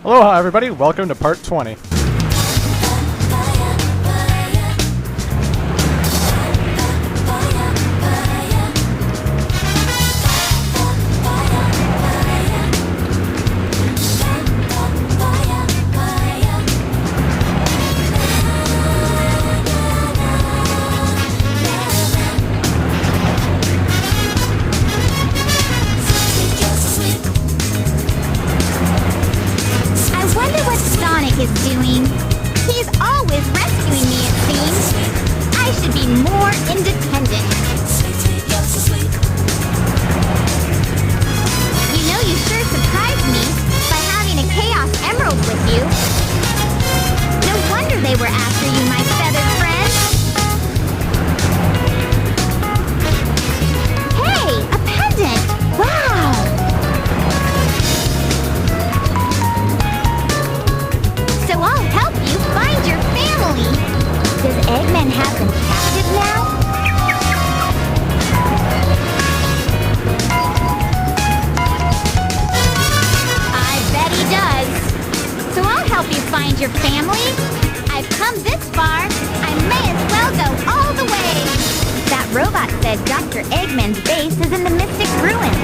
Aloha everybody, welcome to part 20. Is doing. He's always rescuing me, it seems. I should be more independent. You know, you sure surprised me by having a Chaos Emerald with you. No wonder they were after you, my feathered friend. Hey, a pendant! Wow! So I'll help you find your family. Does Eggman have them captive now? I bet he does. So I'll help you find your family. I've come this far. I may as well go all the way. That robot said Dr. Eggman's base is in the Mystic Ruins.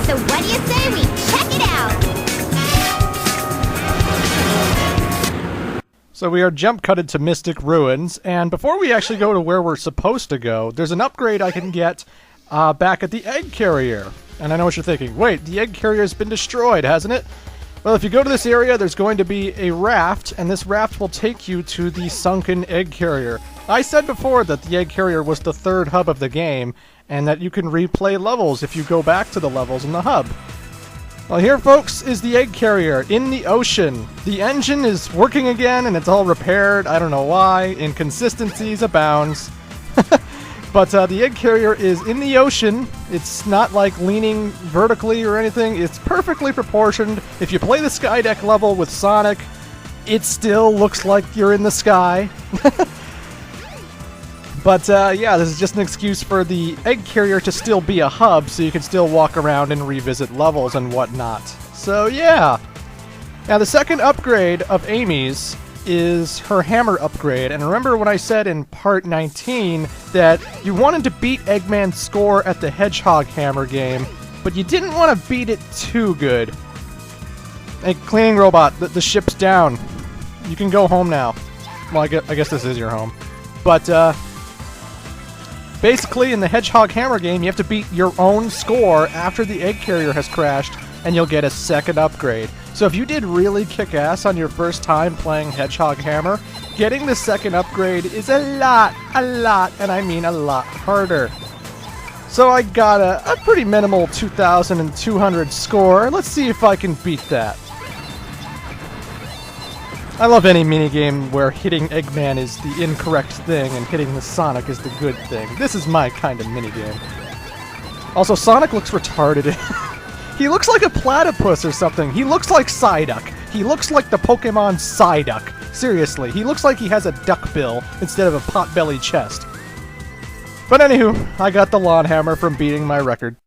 So what do you say we check it out? So we are jump cutted to Mystic Ruins, and before we actually go to where we're supposed to go, there's an upgrade I can get back at the egg carrier. And I know what you're thinking, wait, the egg carrier's been destroyed, hasn't it? Well, if you go to this area, there's going to be a raft, and this raft will take you to the sunken egg carrier. I said before that the egg carrier was the third hub of the game, and that you can replay levels if you go back to the levels in the hub. Well, here, folks, is the egg carrier in the ocean. The engine is working again, and it's all repaired. I don't know why. Inconsistencies abounds. But the egg carrier is in the ocean. It's not like leaning vertically or anything. It's perfectly proportioned. If you play the Skydeck level with Sonic, it still looks like you're in the sky. But yeah, this is just an excuse for the egg carrier to still be a hub, so you can still walk around and revisit levels and whatnot. So yeah. Now the second upgrade of Amy's is her hammer upgrade. And remember when I said in part 19 that you wanted to beat Eggman's score at the Hedgehog hammer game, but you didn't want to beat it too good. Hey, cleaning robot, the ship's down. You can go home now. Well, I guess this is your home. But basically, in the Hedgehog Hammer game, you have to beat your own score after the egg carrier has crashed, and you'll get a second upgrade. So if you did really kick ass on your first time playing Hedgehog Hammer, getting the second upgrade is a lot, and I mean a lot harder. So I got a pretty minimal 2,200 score. Let's see if I can beat that. I love any minigame where hitting Eggman is the incorrect thing and hitting the Sonic is the good thing. This is my kind of minigame. Also, Sonic looks retarded. He looks like a platypus or something. He looks like Psyduck. He looks like the Pokemon Psyduck. Seriously, he looks like he has a duck bill instead of a pot-bellied chest. But anywho, I got the lawn hammer from beating my record.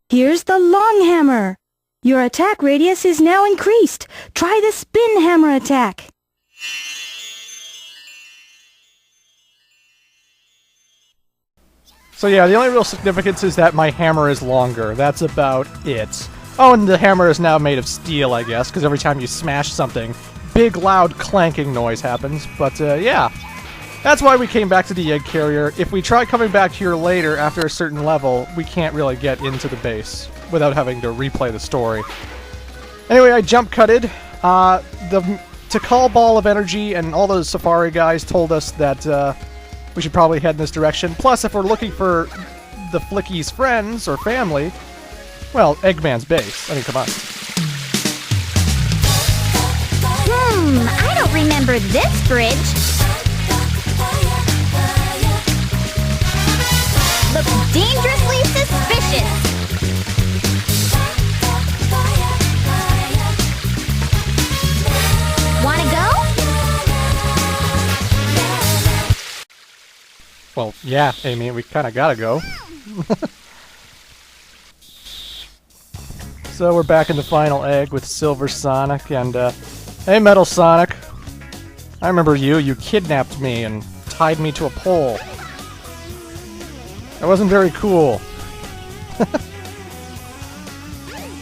Here's the long hammer. Your attack radius is now increased. Try the spin hammer attack. So yeah, the only real significance is that my hammer is longer. That's about it. Oh, and the hammer is now made of steel, I guess, because every time you smash something, big loud clanking noise happens. But yeah, that's why we came back to the egg carrier. If we try coming back here later after a certain level, we can't really get into the base without having to replay the story. Anyway, I jump cutted. The Tikal Ball of Energy and all those Safari guys told us that we should probably head in this direction. Plus, if we're looking for the Flicky's friends or family, well, Eggman's base. I mean, come on. I don't remember this bridge. Looks dangerously suspicious. Wanna go? Well, yeah, Amy, we kind of gotta go. So we're back in the final egg with Silver Sonic, and hey Metal Sonic. I remember you. You kidnapped me and tied me to a pole. That wasn't very cool.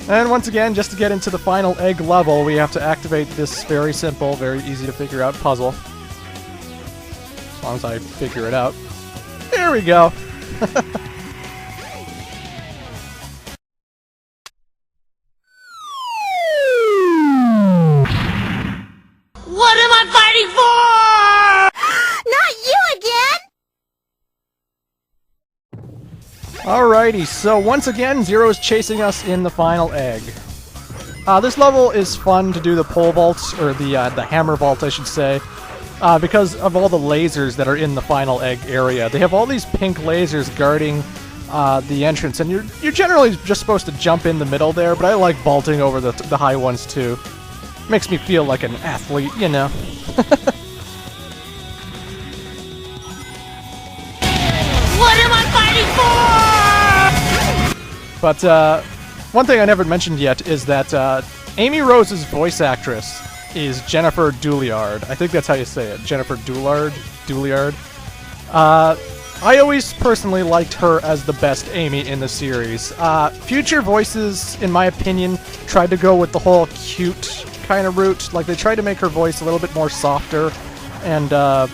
And once again, just to get into the final egg level, we have to activate this very simple, very easy to figure out puzzle. As long as I figure it out. There we go. What am I fighting for? Not you again! Alrighty, so once again, Zero is chasing us in the final egg. This level is fun to do the pole vault, or the hammer vault, I should say, because of all the lasers that are in the final egg area. They have all these pink lasers guarding the entrance, and you're generally just supposed to jump in the middle there, but I like vaulting over the high ones too. Makes me feel like an athlete, you know. What am I fighting for? But one thing I never mentioned yet is that Amy Rose's voice actress is Jennifer Doolard. I think that's how you say it. Jennifer Doolard? I always personally liked her as the best Amy in the series. Future voices, in my opinion, tried to go with the whole cute kind of route. Like, they tried to make her voice a little bit more softer. And to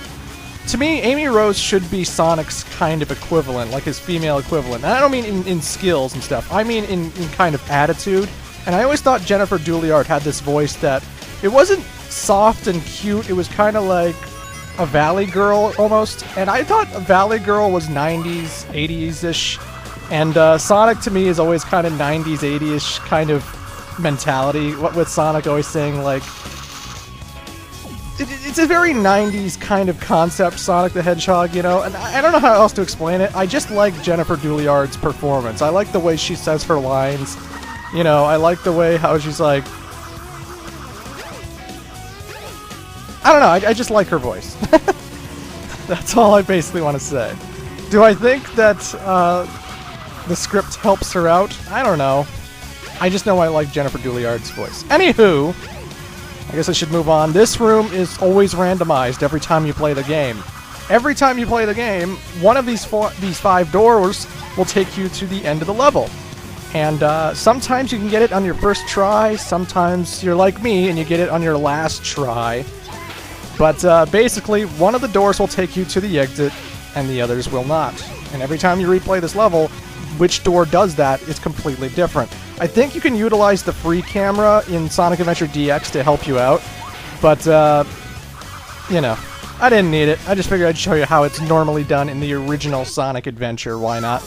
me, Amy Rose should be Sonic's kind of equivalent, like his female equivalent. And I don't mean in skills and stuff. I mean in kind of attitude. And I always thought Jennifer Doolard had this voice that it wasn't soft and cute. It was kind of like a Valley Girl almost. And I thought a Valley Girl was 90s, 80s-ish. And Sonic to me is always kind of 90s, 80s kind of mentality. What with Sonic always saying like, it's a very 90s kind of concept, Sonic the Hedgehog, you know, and I don't know how else to explain it. I just like Jennifer Doolard's performance. I like the way she says her lines. You know, I like the way how she's like, I don't know, I just like her voice. That's all I basically want to say. Do I think that the script helps her out? I don't know. I just know I like Jennifer Doolard's voice. Anywho, I guess I should move on. This room is always randomized every time you play the game. Every time you play the game, one of these 5 doors will take you to the end of the level. And sometimes you can get it on your first try, sometimes you're like me and you get it on your last try. But basically, one of the doors will take you to the exit, and the others will not. And every time you replay this level, which door does that is completely different. I think you can utilize the free camera in Sonic Adventure DX to help you out, but, you know, I didn't need it. I just figured I'd show you how it's normally done in the original Sonic Adventure, why not?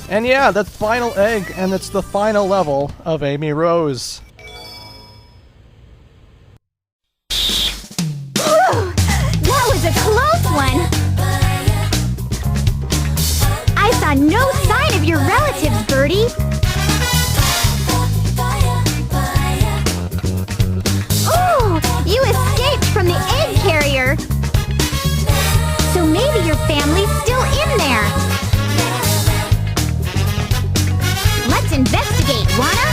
And yeah, that's Final Egg, and it's the final level of Amy Rose. That was a close one! I saw no sign of your relatives, Birdie! Oh, you escaped from the egg carrier! So maybe your family's still in there! Let's investigate, wanna?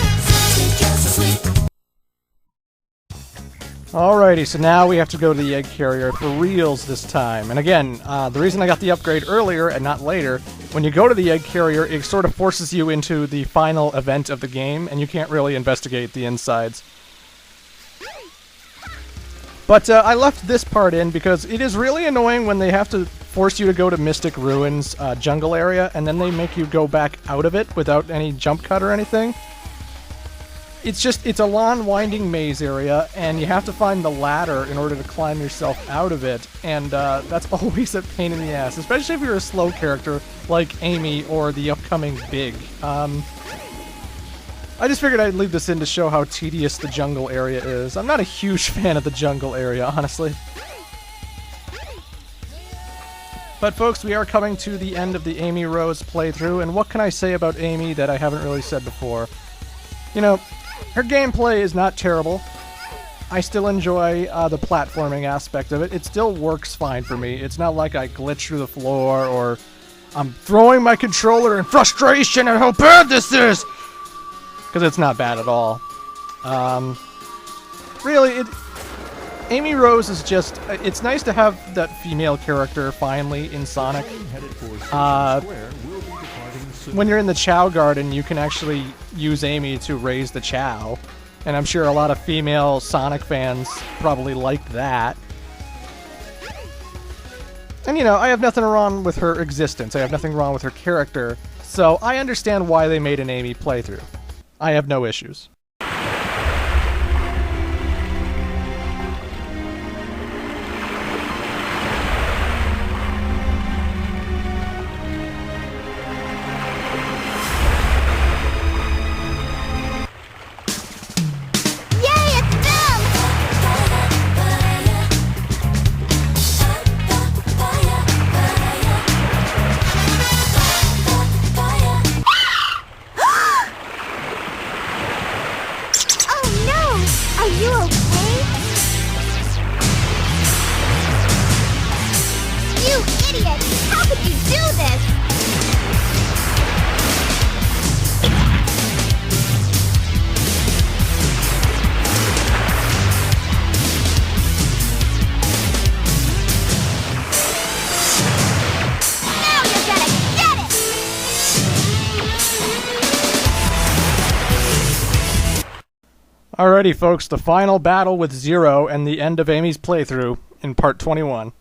Alrighty, so now we have to go to the egg carrier for reals this time. And again, the reason I got the upgrade earlier and not later, when you go to the egg carrier, it sort of forces you into the final event of the game, and you can't really investigate the insides. But I left this part in because it is really annoying when they have to force you to go to Mystic Ruins jungle area, and then they make you go back out of it without any jump cut or anything. It's a long, winding maze area, and you have to find the ladder in order to climb yourself out of it, and that's always a pain in the ass, especially if you're a slow character like Amy or the upcoming Big. I just figured I'd leave this in to show how tedious the jungle area is. I'm not a huge fan of the jungle area, honestly. But folks, we are coming to the end of the Amy Rose playthrough, and what can I say about Amy that I haven't really said before? You know, her gameplay is not terrible. I still enjoy the platforming aspect of it. It still works fine for me. It's not like I glitch through the floor or I'm throwing my controller in frustration at how bad this is. because it's not bad at all. Really, Amy Rose is just... It's nice to have that female character finally in Sonic. When you're in the Chow Garden, you can actually use Amy to raise the Chow. And I'm sure a lot of female Sonic fans probably liked that. And, you know, I have nothing wrong with her existence. I have nothing wrong with her character. So I understand why they made an Amy playthrough. I have no issues. Are you okay? You idiot! How could you do this? Now you're gonna get it! Alrighty, folks, the final battle with Zero and the end of Amy's playthrough in part 21.